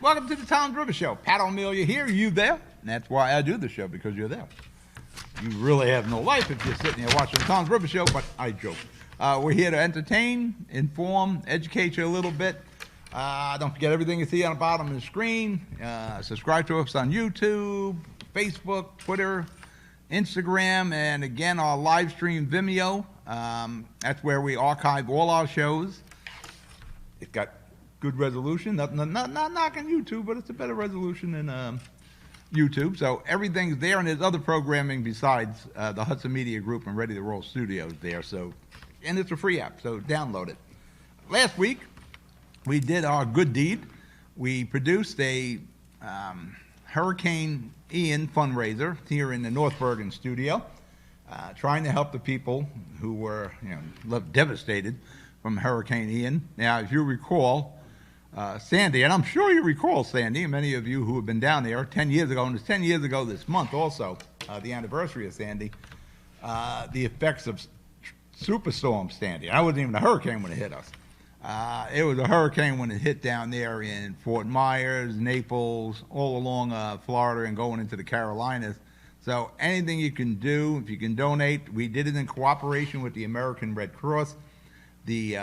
Welcome to the Tom's River Show. Pat O Melia here, you there? And that's why I do the show, because you're there. You really have no life if you're sitting here watching the Tom's River Show, but I joke. We're here to entertain, inform, educate you a little bit. Don't forget everything you see on the bottom of the screen. Subscribe to us on YouTube, Facebook, Twitter, Instagram, and again, our live stream Vimeo. That's where we archive all our shows. It got good resolution, not knocking YouTube, but it's a better resolution than YouTube. So everything's there, and there's other programming besides the Hudson Media Group and Ready to Roll Studios there. So, and it's a free app, so download it. Last week, we did our good deed. We produced a Hurricane Ian fundraiser here in the North Bergen studio, trying to help the people who were left devastated from Hurricane Ian. Now, if you recall, Sandy, and I'm sure you recall Sandy, many of you who have been down there 10 years ago, and it's 10 years ago this month also, the anniversary of Sandy, the effects of Superstorm Sandy. I wasn't even a hurricane when it hit us. It was a hurricane when it hit down there in Fort Myers, Naples, all along Florida and going into the Carolinas. So anything you can do, if you can donate, we did it in cooperation with the American Red Cross. The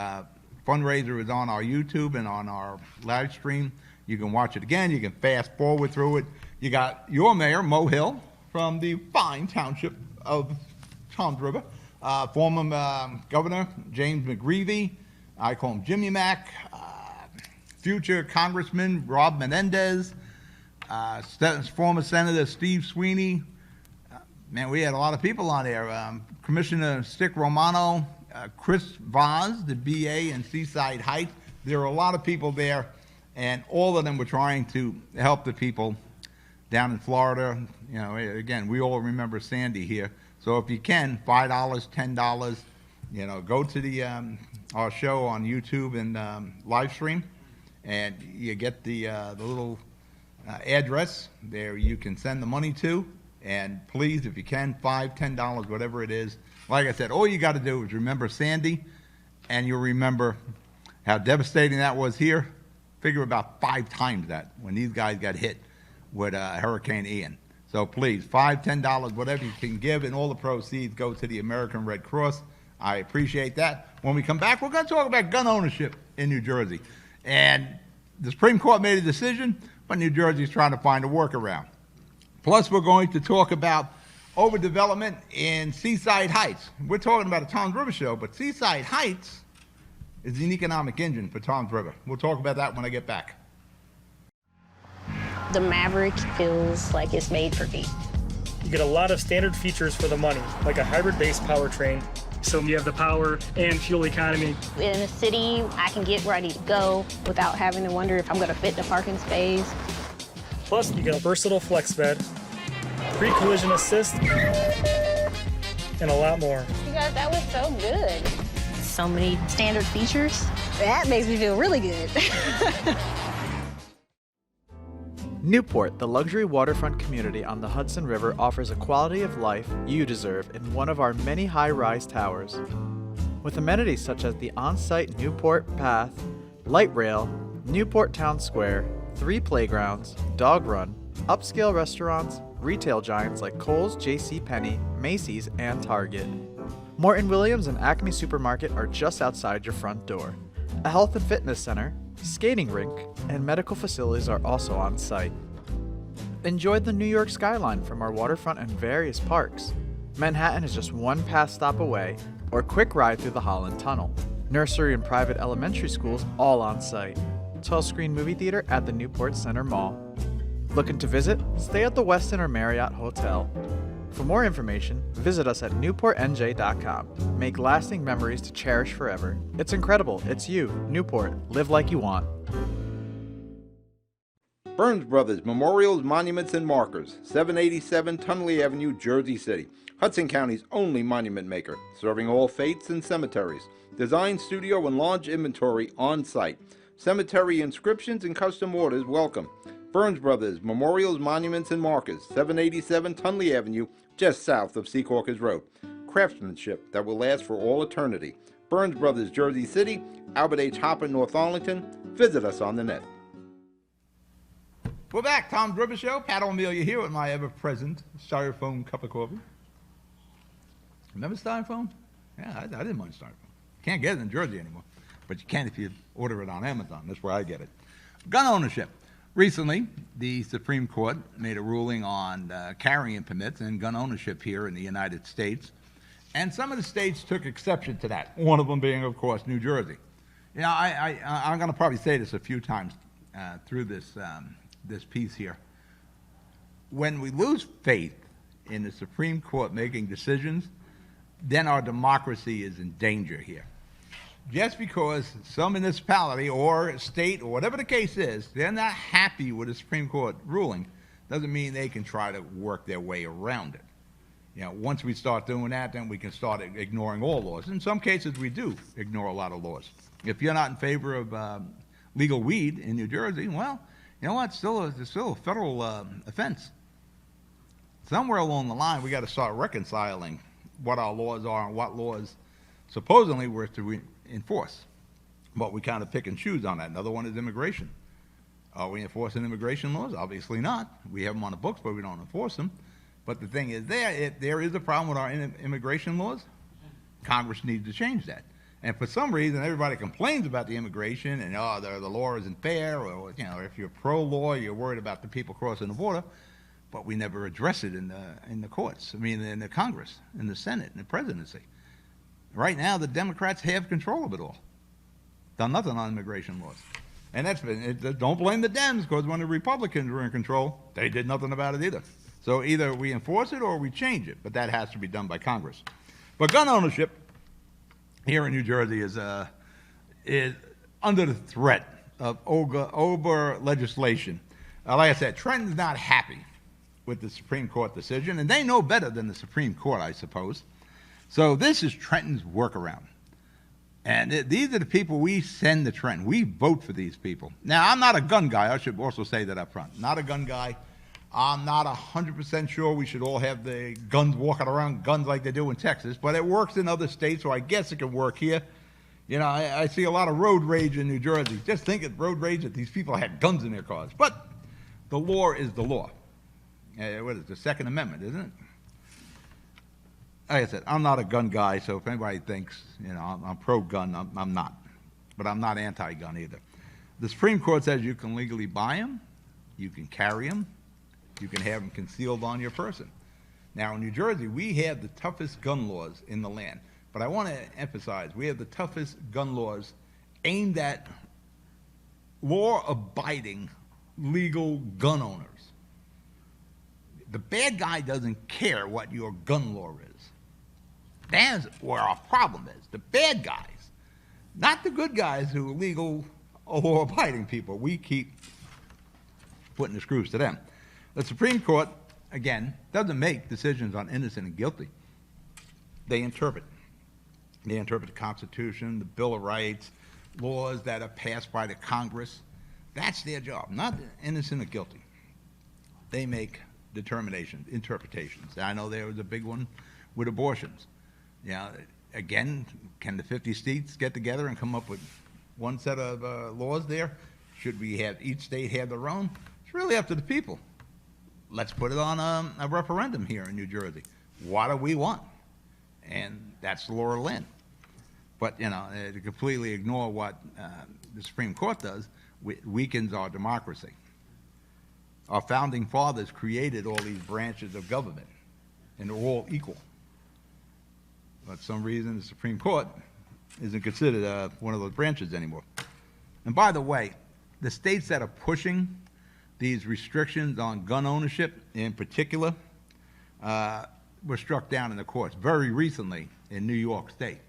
fundraiser is on our YouTube and on our live stream. You can watch it again. You can fast forward through it. You got your mayor, Mo Hill, from the fine township of Tom's River. Former Governor James McGreevy. I call him Jimmy Mack. Future Congressman Rob Menendez. Former Senator Steve Sweeney. Man, we had a lot of people on there. Commissioner Stick Romano. Chris Vaz, the BA in Seaside Heights. There were a lot of people there, and all of them were trying to help the people down in Florida. Again, we all remember Sandy here. So if you can, $5, $10, go to the our show on YouTube and live stream, and you get the little address there you can send the money to. And please, if you can, $5, $10, whatever it is. Like I said, all you got to do is remember Sandy, and you'll remember how devastating that was here. Figure about 5 times that when these guys got hit with Hurricane Ian. So please, $5, $10, whatever you can give, and all the proceeds go to the American Red Cross. I appreciate that. When we come back, we're going to talk about gun ownership in New Jersey. And the Supreme Court made a decision, but New Jersey's trying to find a workaround. Plus, we're going to talk about overdevelopment in Seaside Heights. We're talking about a Tom's River show, but Seaside Heights is an economic engine for Tom's River. We'll talk about that when I get back. The Maverick feels like it's made for me. You get a lot of standard features for the money, like a hybrid-based powertrain. So you have the power and fuel economy. In a city, I can get where I need to go without having to wonder if I'm going to fit the parking space. Plus, you get a versatile flex bed, pre-collision assist, and a lot more. You guys, that was so good. So many standard features. That makes me feel really good. Newport, the luxury waterfront community on the Hudson River, offers a quality of life you deserve in one of our many high-rise towers. With amenities such as the on-site Newport Path, light rail, Newport Town Square, 3 playgrounds, dog run, upscale restaurants, retail giants like Kohl's, JCPenney, Macy's, and Target. Morton Williams and Acme Supermarket are just outside your front door. A health and fitness center, skating rink, and medical facilities are also on site. Enjoy the New York skyline from our waterfront and various parks. Manhattan is just one pass stop away, or quick ride through the Holland Tunnel. Nursery and private elementary schools all on site. 12-screen movie theater at the Newport Center Mall. Looking to visit? Stay at the Westin or Marriott Hotel. For more information, visit us at newportnj.com. Make lasting memories to cherish forever. It's incredible. It's you, Newport. Live like you want. Burns Brothers Memorials, Monuments, and Markers, 787 Tunley Avenue, Jersey City. Hudson County's only monument maker, serving all faiths and cemeteries. Design, studio, and launch inventory on site. Cemetery inscriptions and custom orders welcome. Burns Brothers Memorials, Monuments, and Markers, 787 Tunley Avenue, just south of Secaucus Road. Craftsmanship that will last for all eternity. Burns Brothers, Jersey City, Albert H. Hopper, North Arlington. Visit us on the net. We're back. Tom's River Show. Pat O Melia here with my ever-present styrofoam cup of coffee. Remember styrofoam? Yeah, I didn't mind styrofoam. Can't get it in Jersey anymore, but you can if you order it on Amazon. That's where I get it. Gun ownership. Recently, the Supreme Court made a ruling on carrying permits and gun ownership here in the United States, and some of the states took exception to that, one of them being, of course, New Jersey. You know, I'm going to probably say this a few times through this piece here. When we lose faith in the Supreme Court making decisions, then our democracy is in danger here. Just because some municipality or state or whatever the case is, they're not happy with the Supreme Court ruling, doesn't mean they can try to work their way around it. You know, once we start doing that, then we can start ignoring all laws. In some cases, we do ignore a lot of laws. If you're not in favor of legal weed in New Jersey, well, you know what? It's still a federal offense. Somewhere along the line, we got to start reconciling what our laws are and what laws supposedly we're to enforce. But we kind of pick and choose on that. Another one is immigration. Are we enforcing immigration laws? Obviously not. We have them on the books, but we don't enforce them. But the thing is, there is a problem with our immigration laws. Congress needs to change that. And for some reason, everybody complains about the immigration and, the law isn't fair, or, you know, if you're pro-law, you're worried about the people crossing the border. But we never address it in the courts. I mean, in the Congress, in the Senate, in the presidency. Right now, the Democrats have control of it all. Done nothing on immigration laws. And that's been, don't blame the Dems, because when the Republicans were in control, they did nothing about it either. So either we enforce it or we change it, but that has to be done by Congress. But gun ownership here in New Jersey is under the threat of over legislation. Like I said, Trenton's not happy with the Supreme Court decision, and they know better than the Supreme Court, I suppose. So this is Trenton's workaround. And these are the people we send to Trenton. We vote for these people. Now, I'm not a gun guy. I should also say that up front. Not a gun guy. I'm not 100% sure we should all have the guns walking around, guns like they do in Texas, but it works in other states, so I guess it can work here. You know, I see a lot of road rage in New Jersey. Just think of road rage that these people had guns in their cars. But the law is the law. What is it, the Second Amendment, isn't it? Like I said, I'm not a gun guy, so if anybody thinks, you know, I'm pro-gun, I'm not. But I'm not anti-gun either. The Supreme Court says you can legally buy them, you can carry them, you can have them concealed on your person. Now, in New Jersey, we have the toughest gun laws in the land. But I want to emphasize, we have the toughest gun laws aimed at law-abiding legal gun owners. The bad guy doesn't care what your gun law is. That's where our problem is. The bad guys, not the good guys who are legal or law-abiding people. We keep putting the screws to them. The Supreme Court, again, doesn't make decisions on innocent and guilty. They interpret. They interpret the Constitution, the Bill of Rights, laws that are passed by the Congress. That's their job, not innocent or guilty. They make determinations, interpretations. I know there was a big one with abortions. You know, again, can the 50 states get together and come up with one set of laws there? Should we have each state have their own? It's really up to the people. Let's put it on a referendum here in New Jersey. What do we want? And that's the law of the land. But, you know, to completely ignore what the Supreme Court does weakens our democracy. Our founding fathers created all these branches of government, and they're all equal. But for some reason, the Supreme Court isn't considered one of those branches anymore. And by the way, the states that are pushing these restrictions on gun ownership in particular were struck down in the courts. Very recently in New York State,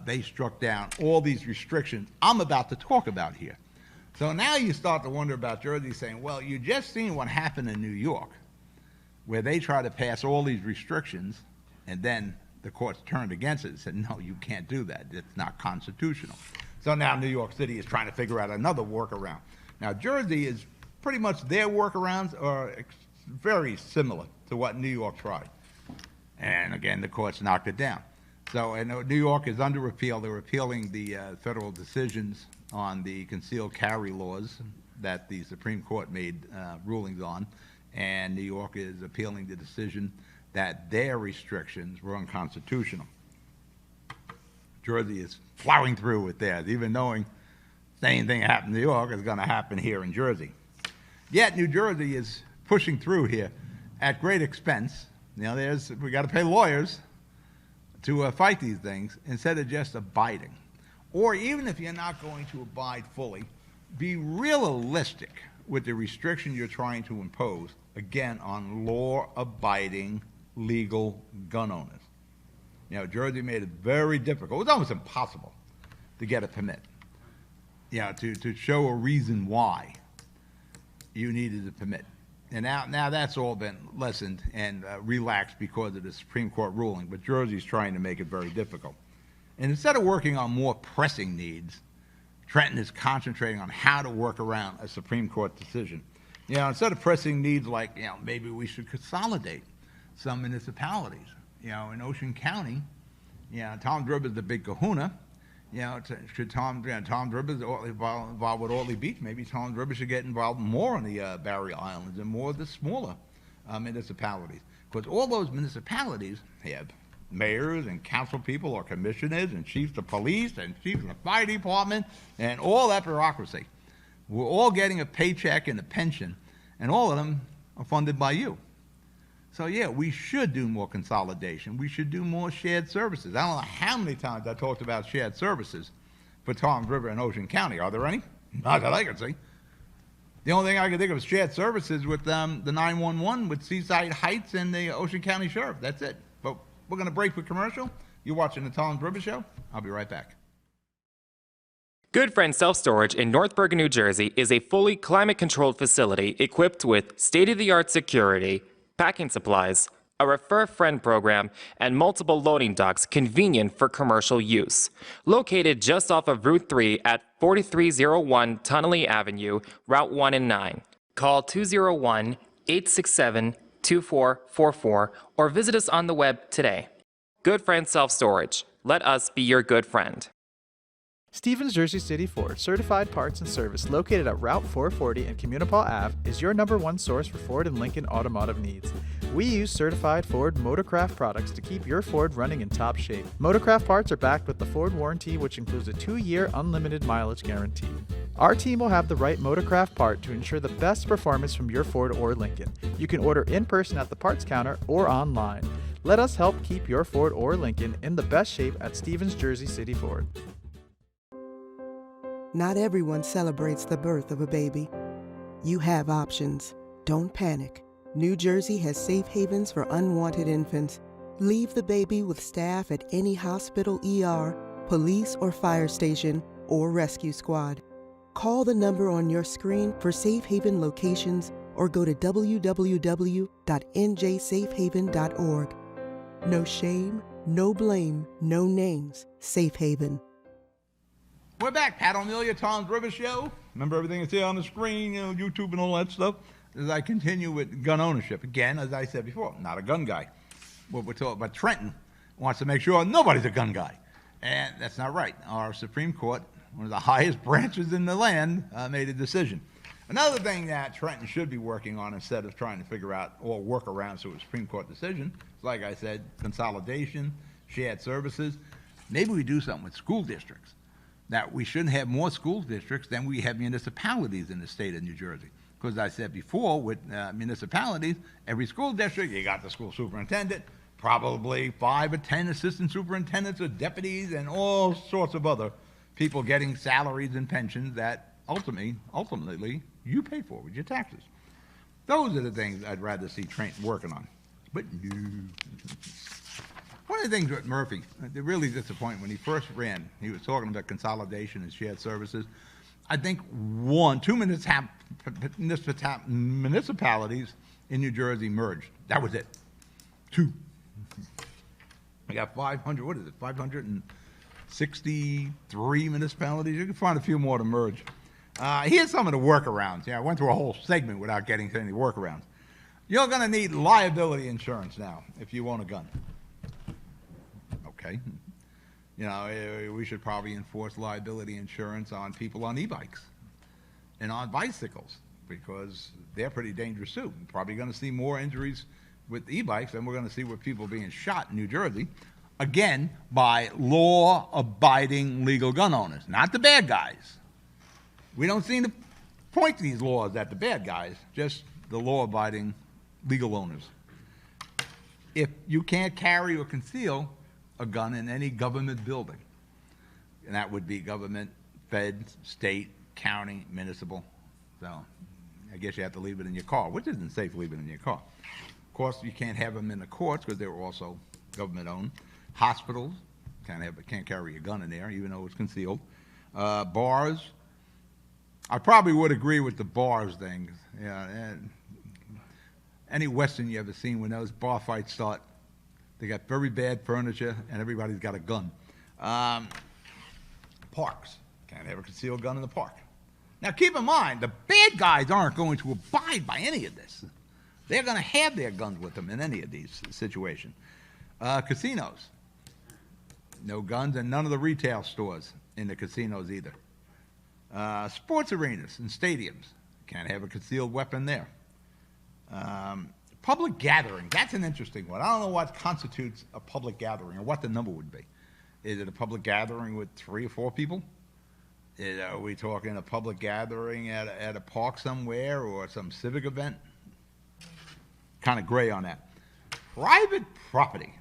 they struck down all these restrictions I'm about to talk about here. So now you start to wonder about Jersey, saying, well, you just seen what happened in New York, where they tried to pass all these restrictions, and then the courts turned against it and said, no, you can't do that. It's not constitutional. So now New York City is trying to figure out another workaround. Now, Jersey is pretty much, their workarounds are very similar to what New York tried. And again, the courts knocked it down. So, and New York is under appeal. They're appealing the federal decisions on the concealed carry laws that the Supreme Court made rulings on, and New York is appealing the decision that their restrictions were unconstitutional. Jersey is plowing through with theirs, even knowing the same thing happened in New York is going to happen here in Jersey. Yet New Jersey is pushing through here at great expense. You know, we got to pay lawyers to fight these things instead of just abiding. Or even if you're not going to abide fully, be realistic with the restriction you're trying to impose, again, on law-abiding legal gun owners. You know, Jersey made it very difficult. It was almost impossible to get a permit. You know, to show a reason why you needed a permit. And now that's all been lessened and relaxed because of the Supreme Court ruling, but Jersey's trying to make it very difficult. And instead of working on more pressing needs, Trenton is concentrating on how to work around a Supreme Court decision. You know, instead of pressing needs like, you know, maybe we should consolidate some municipalities. You know, in Ocean County, you know, Tom Dribber's the big kahuna. You know, should Tom Dribber's involved with Orley Beach, maybe Tom Dribber should get involved more in the Barrier Islands and more of the smaller municipalities. Because all those municipalities have mayors and council people or commissioners and chiefs of police and chiefs of the fire department and all that bureaucracy. We're all getting a paycheck and a pension, and all of them are funded by you. So yeah, we should do more consolidation. We should do more shared services. I don't know how many times I talked about shared services for Tom's River and Ocean County. Are there any? Not that I can see. The only thing I can think of is shared services with the 911 with Seaside Heights and the Ocean County Sheriff. That's it. But we're going to break for commercial. You're watching the Tom's River Show. I'll be right back. Good Friend Self-Storage in North Bergen, New Jersey is a fully climate-controlled facility equipped with state-of-the-art security, packing supplies, a Refer a Friend program, and multiple loading docks convenient for commercial use. Located just off of Route 3 at 4301 Tunnelly Avenue, Route 1 and 9. Call 201-867-2444 or visit us on the web today. Good Friend Self-Storage. Let us be your good friend. Stevens Jersey City Ford Certified Parts and Service, located at Route 440 and Communipaw Ave, is your #1 source for Ford and Lincoln automotive needs. We use certified Ford Motorcraft products to keep your Ford running in top shape. Motorcraft parts are backed with the Ford warranty, which includes a 2-year unlimited mileage guarantee. Our team will have the right Motorcraft part to ensure the best performance from your Ford or Lincoln. You can order in person at the parts counter or online. Let us help keep your Ford or Lincoln in the best shape at Stevens Jersey City Ford. Not everyone celebrates the birth of a baby. You have options. Don't panic. New Jersey has safe havens for unwanted infants. Leave the baby with staff at any hospital, ER, police or fire station, or rescue squad. Call the number on your screen for safe haven locations or go to www.njsafehaven.org. No shame, no blame, no names. Safe Haven. We're back. Pat O'Melia, Tom's River Show. Remember everything that's here on the screen, you know, YouTube and all that stuff. As I continue with gun ownership, again, as I said before, I'm not a gun guy. What we're talking about, Trenton wants to make sure nobody's a gun guy, and that's not right. Our Supreme Court, one of the highest branches in the land, made a decision. Another thing that Trenton should be working on instead of trying to figure out or work around to a Supreme Court decision, is, like I said, consolidation, shared services. Maybe we do something with school districts. That we shouldn't have more school districts than we have municipalities in the state of New Jersey. Because I said before, with municipalities, every school district, you got the school superintendent, probably 5 or 10 assistant superintendents or deputies, and all sorts of other people getting salaries and pensions that ultimately you pay for with your taxes. Those are the things I'd rather see Trenton working on. But no. One of the things with Murphy, that really disappointed when he first ran, he was talking about consolidation and shared services. I think 2 municipalities in New Jersey merged. That was it. 2. We got 563 municipalities. You can find a few more to merge. Here's some of the workarounds. Yeah, I went through a whole segment without getting to any workarounds. You're going to need liability insurance now if you own a gun. Okay. You know, we should probably enforce liability insurance on people on e-bikes. and on bicycles, because they're pretty dangerous too. We're probably going to see more injuries with e-bikes than we're going to see with people being shot in New Jersey, again, by law-abiding legal gun owners, not the bad guys. We don't seem to point these laws at the bad guys, just the law-abiding legal owners. If you can't carry or conceal a gun in any government building, and that would be government, fed, state, county, municipal, so I guess you have to leave it in your car, which isn't safe leaving it in your car. Of course, you can't have them in the courts because they're also government-owned. Hospitals, can't carry a gun in there, even though it's concealed. Bars, I probably would agree with the bars thing. Yeah, and any Western you ever seen, when those bar fights start, they got very bad furniture and everybody's got a gun. Parks, can't have a concealed gun in the park. Now keep in mind, the bad guys aren't going to abide by any of this. They're going to have their guns with them in any of these situations. Casinos, no guns, and none of the retail stores in the casinos either. Sports arenas and stadiums, can't have a concealed weapon there. Public gathering, that's an interesting one. I don't know what constitutes a public gathering or what the number would be. Is it a public gathering with 3 or 4 people? Are we talking a public gathering at a park somewhere or some civic event? Kind of gray on that. Private property.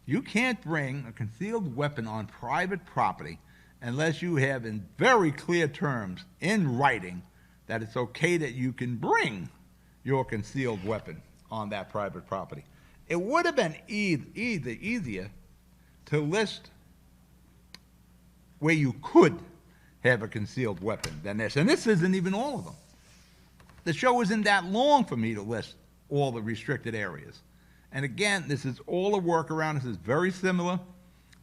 You can't bring a concealed weapon on private property unless you have in very clear terms in writing that it's okay that you can bring your concealed weapon on that private property. It would have been easier to list where you could have a concealed weapon than this. And this isn't even all of them. The show isn't that long for me to list all the restricted areas. And again, this is all a workaround. This is very similar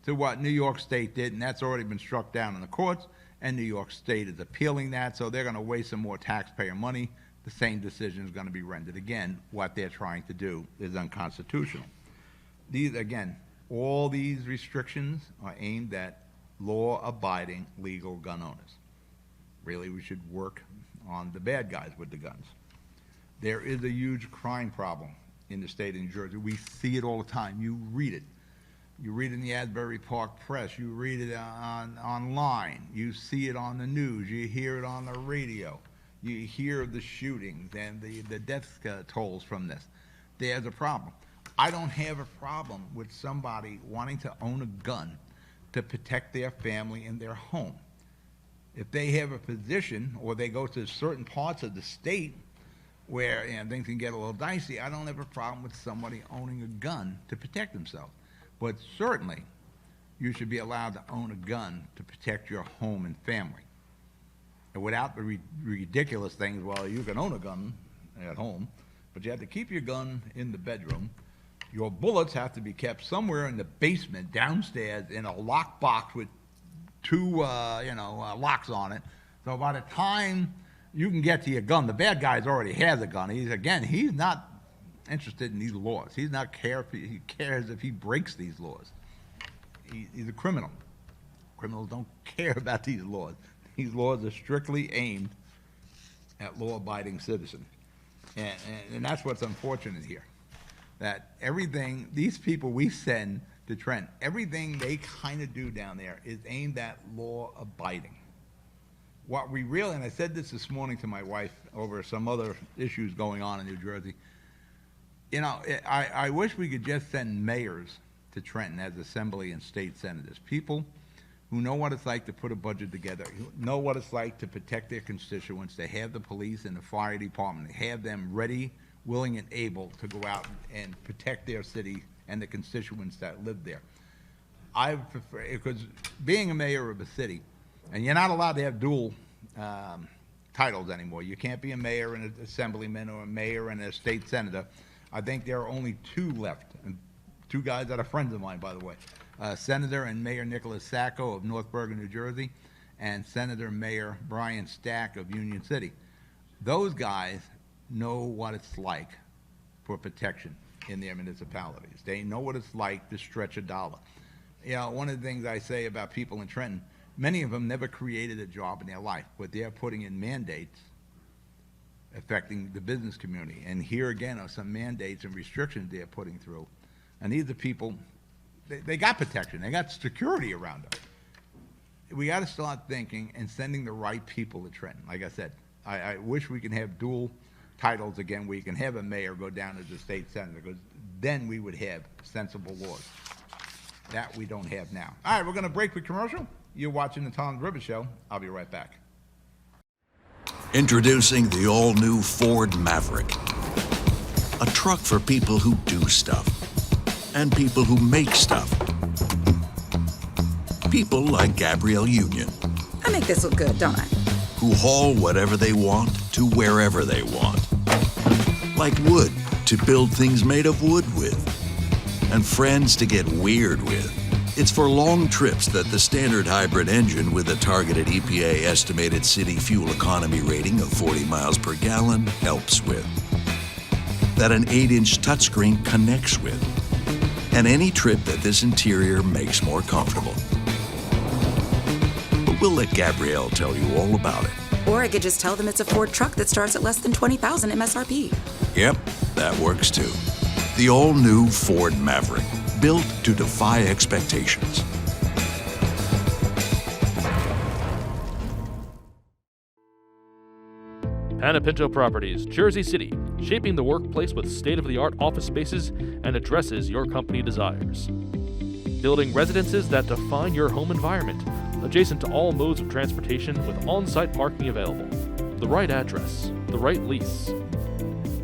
to what New York State did, and that's already been struck down in the courts, and New York State is appealing that, so they're going to waste some more taxpayer money. The same decision is going to be rendered again. What they're trying to do is unconstitutional. These, again, all these restrictions are aimed at law-abiding legal gun owners. Really, we should work on the bad guys with the guns. There is a huge crime problem in the state of New Jersey. We see it all the time. You read it. You read it in the Asbury Park Press. You read it online. You see it on the news. You hear it on the radio. You hear the shootings and the death tolls from this. There's a problem. I don't have a problem with somebody wanting to own a gun to protect their family and their home. If they have a position or they go to certain parts of the state where things can get a little dicey, I don't have a problem with somebody owning a gun to protect themselves. But certainly, you should be allowed to own a gun to protect your home and family. And without the ridiculous things, well, you can own a gun at home, but you have to keep your gun in the bedroom. Your bullets have to be kept somewhere in the basement downstairs in a locked box with 2 locks on it. So by the time you can get to your gun, the bad guy's already has a gun. He's not interested in these laws. He cares if he breaks these laws. He's a criminal. Criminals don't care about these laws. These laws are strictly aimed at law-abiding citizens. And that's what's unfortunate here. That everything, these people we send to Trent, everything they kind of do down there is aimed at law-abiding. What we really, and I said this morning to my wife over some other issues going on in New Jersey, I wish we could just send mayors to Trenton as assembly and state senators, people who know what it's like to put a budget together, who know what it's like to protect their constituents. They have the police and the fire department. They have them ready, willing, and able to go out and protect their city and the constituents that live there. I prefer, because being a mayor of a city, and you're not allowed to have dual titles anymore. You can't be a mayor and an assemblyman or a mayor and a state senator. I think there are only 2 left, and 2 guys that are friends of mine, by the way. Senator and Mayor Nicholas Sacco of North Bergen, New Jersey, and Senator Mayor Brian Stack of Union City. Those guys know what it's like for protection in their municipalities. They know what it's like to stretch a dollar. One of the things I say about people in Trenton, Many of them never created a job in their life, but they're putting in mandates affecting the business community. And here again are some mandates and restrictions they're putting through. And these are people, they got protection, they got security around them. We got to start thinking and sending the right people to Trenton. Like I said, I wish we can have dual titles again, where you can have a mayor go down as a state senator, because then we would have sensible laws. That we don't have now. All right, we're going to break with commercial. You're watching the Tom River Show. I'll be right back. Introducing the all-new Ford Maverick. A truck for people who do stuff. And people who make stuff. People like Gabrielle Union. I make this look good, don't I? Who haul whatever they want to wherever they want. Like wood to build things made of wood with. And friends to get weird with. It's for long trips that the standard hybrid engine with a targeted EPA estimated city fuel economy rating of 40 miles per gallon helps with. That an 8-inch touchscreen connects with. And any trip that this interior makes more comfortable. But we'll let Gabrielle tell you all about it. Or I could just tell them it's a Ford truck that starts at less than $20,000 MSRP. Yep, that works too. The all-new Ford Maverick, built to defy expectations. Panapinto Properties, Jersey City, shaping the workplace with state-of-the-art office spaces and addresses your company desires. Building residences that define your home environment, adjacent to all modes of transportation with on-site parking available. The right address, the right lease.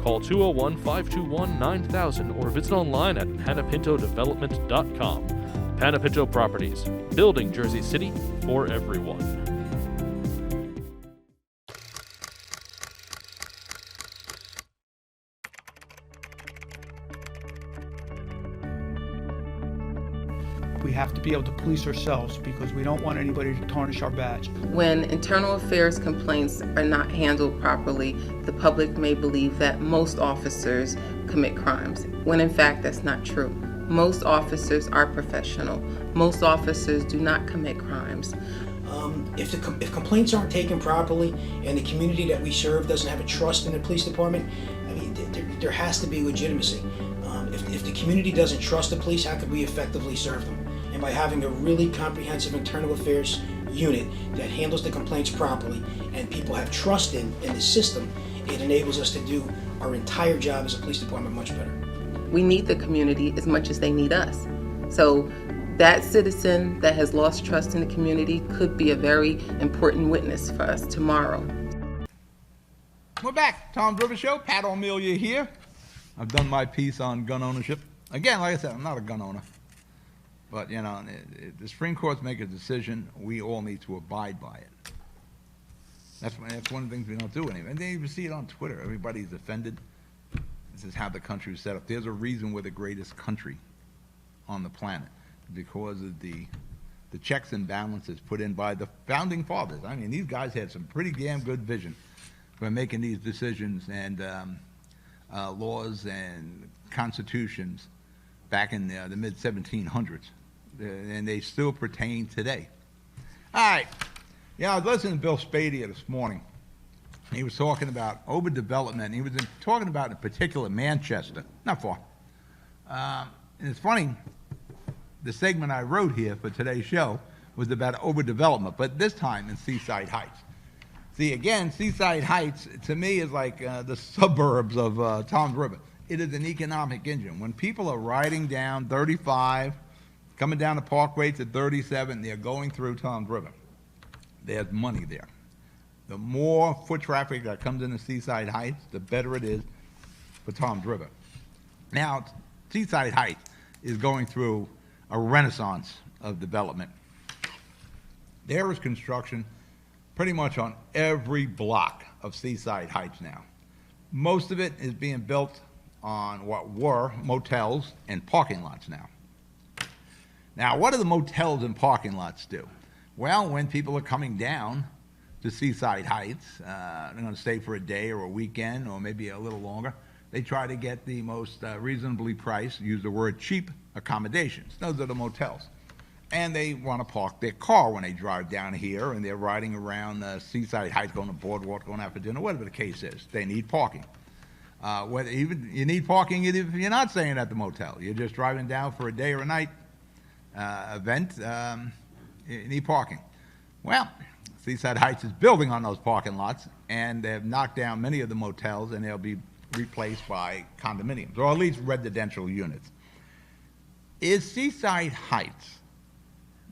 Call 201-521-9000 or visit online at panapintodevelopment.com. Panapinto Properties, building Jersey City for everyone. We have to be able to police ourselves because we don't want anybody to tarnish our badge. When internal affairs complaints are not handled properly, the public may believe that most officers commit crimes, when in fact that's not true. Most officers are professional. Most officers do not commit crimes. If complaints aren't taken properly and the community that we serve doesn't have a trust in the police department, I mean, there has to be legitimacy. If the community doesn't trust the police, how could we effectively serve them? And by having a really comprehensive internal affairs unit that handles the complaints properly and people have trust in the system, it enables us to do our entire job as a police department much better. We need the community as much as they need us. So that citizen that has lost trust in the community could be a very important witness for us tomorrow. We're back. Tom River Show. Pat O Melia here. I've done my piece on gun ownership. Again, like I said, I'm not a gun owner. But, you know, if the Supreme Court's make a decision, we all need to abide by it. That's one of the things we don't do anymore. And they even see it on Twitter. Everybody's offended. This is how the country is set up. There's a reason we're the greatest country on the planet, because of the checks and balances put in by the founding fathers. I mean, these guys had some pretty damn good vision for making these decisions and laws and constitutions back in the mid-1700s. And they still pertain today. All right. Yeah, I was listening to Bill Spadia this morning. He was talking about overdevelopment. He was talking about, in particular, Manchester, not far. And it's funny, the segment I wrote here for today's show was about overdevelopment, but this time in Seaside Heights. See, again, Seaside Heights, to me, is like the suburbs of Tom's River. It is an economic engine. When people are riding down 35, coming down the Parkway to 37, they're going through Tom's River. There's money there. The more foot traffic that comes into Seaside Heights, the better it is for Tom's River. Now, Seaside Heights is going through a renaissance of development. There is construction pretty much on every block of Seaside Heights now. Most of it is being built on what were motels and parking lots now. Now, what do the motels and parking lots do? Well, when people are coming down to Seaside Heights, they're going to stay for a day or a weekend or maybe a little longer, they try to get the most reasonably priced, use the word cheap, accommodations. Those are the motels. and they want to park their car when they drive down here, and they're riding around Seaside Heights, going to Boardwalk, going out for dinner, whatever the case is. They need parking. Whether even you need parking if you're not staying at the motel, you're just driving down for a day or a night event, you need parking. Well, Seaside Heights is building on those parking lots, and they've knocked down many of the motels, and they'll be replaced by condominiums, or at least residential units. Is Seaside Heights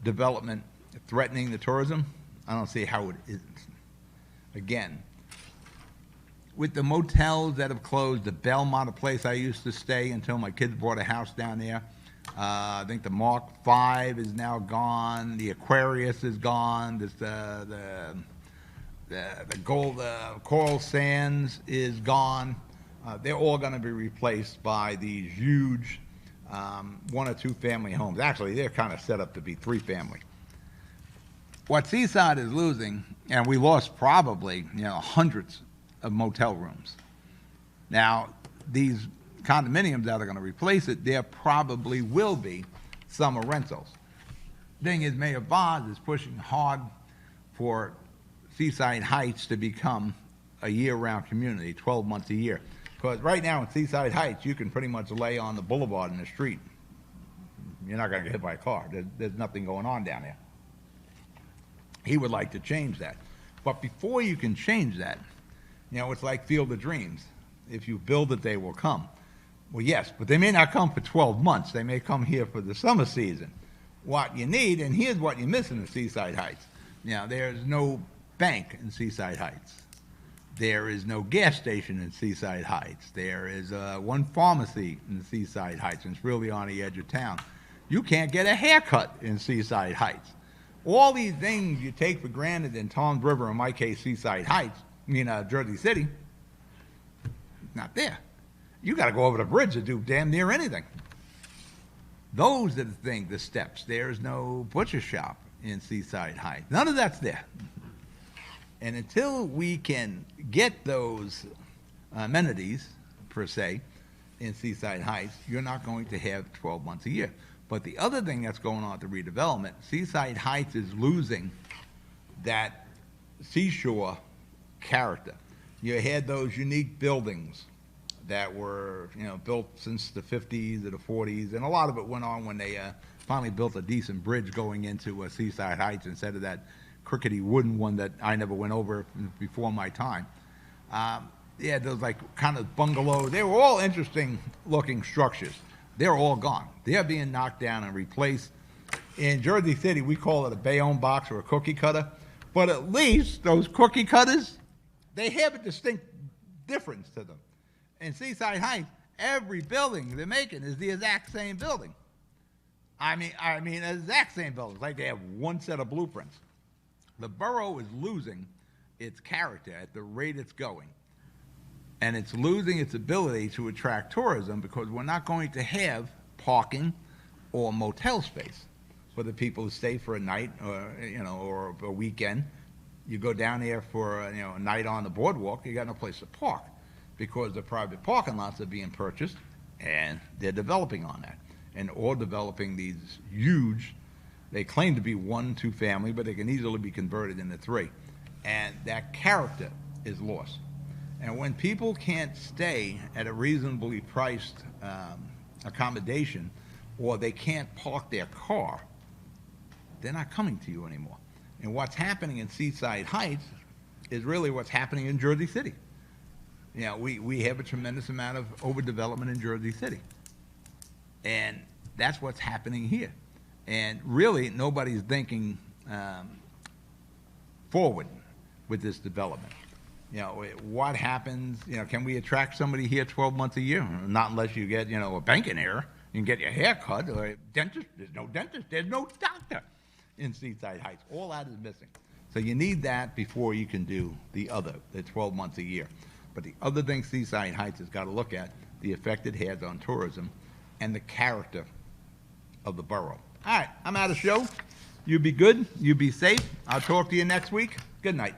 development threatening the tourism? I don't see how it isn't. Again, with the motels that have closed, the Belmont, a place I used to stay until my kids bought a house down there. I think the Mark V is now gone. The Aquarius is gone. The gold Coral Sands is gone. They're all going to be replaced by these huge 1 or 2 family homes. Actually, they're kind of set up to be 3 family. What Seaside is losing, and we lost probably hundreds of motel rooms. Now, these condominiums that are going to replace it, there probably will be summer rentals. Thing is, Mayor Vaz is pushing hard for Seaside Heights to become a year-round community, 12 months a year. Because right now in Seaside Heights, you can pretty much lay on the boulevard in the street. You're not going to get hit by a car. There's nothing going on down there. He would like to change that. But before you can change that, it's like Field of Dreams. If you build it, they will come. Well, yes, but they may not come for 12 months. They may come here for the summer season. What you need, and here's what you miss in the Seaside Heights. There's no bank in Seaside Heights. There is no gas station in Seaside Heights. There is one pharmacy in Seaside Heights, and it's really on the edge of town. You can't get a haircut in Seaside Heights. All these things you take for granted in Toms River, in my case, Seaside Heights, Jersey City, not there. You got to go over the bridge to do damn near anything. Those are the things, the steps. There's no butcher shop in Seaside Heights. None of that's there. And until we can get those amenities, per se, in Seaside Heights, you're not going to have 12 months a year. But the other thing that's going on with the redevelopment, Seaside Heights is losing that seashore character. You had those unique buildings that were, built since the 50s or the 40s, and a lot of it went on when they finally built a decent bridge going into Seaside Heights instead of that crickety wooden one that I never went over before my time. Those like kind of bungalows. They were all interesting looking structures. They're all gone. They're being knocked down and replaced. In Jersey City, we call it a Bayonne box or a cookie cutter, but at least those cookie cutters, they have a distinct difference to them. In Seaside Heights, every building they're making is the exact same building. I mean, the exact same building. It's like they have one set of blueprints. The borough is losing its character at the rate it's going. And it's losing its ability to attract tourism because we're not going to have parking or motel space for the people who stay for a night or a weekend. You go down there for a night on the boardwalk, you got no place to park because the private parking lots are being purchased and they're developing on that. And all developing these huge, they claim to be 1, 2 family, but they can easily be converted into 3. And that character is lost. And when people can't stay at a reasonably priced accommodation, or they can't park their car, they're not coming to you anymore. And what's happening in Seaside Heights is really what's happening in Jersey City. We have a tremendous amount of overdevelopment in Jersey City. And that's what's happening here. And really, nobody's thinking forward with this development. What happens, can we attract somebody here 12 months a year? Not unless you get, a banking error. You can get your hair cut or a dentist. There's no dentist. There's no doctor in Seaside Heights. All that is missing. So you need that before you can do the 12 months a year. But the other thing Seaside Heights has got to look at, the effect it has on tourism and the character of the borough. All right, I'm out of show. You be good. You be safe. I'll talk to you next week. Good night.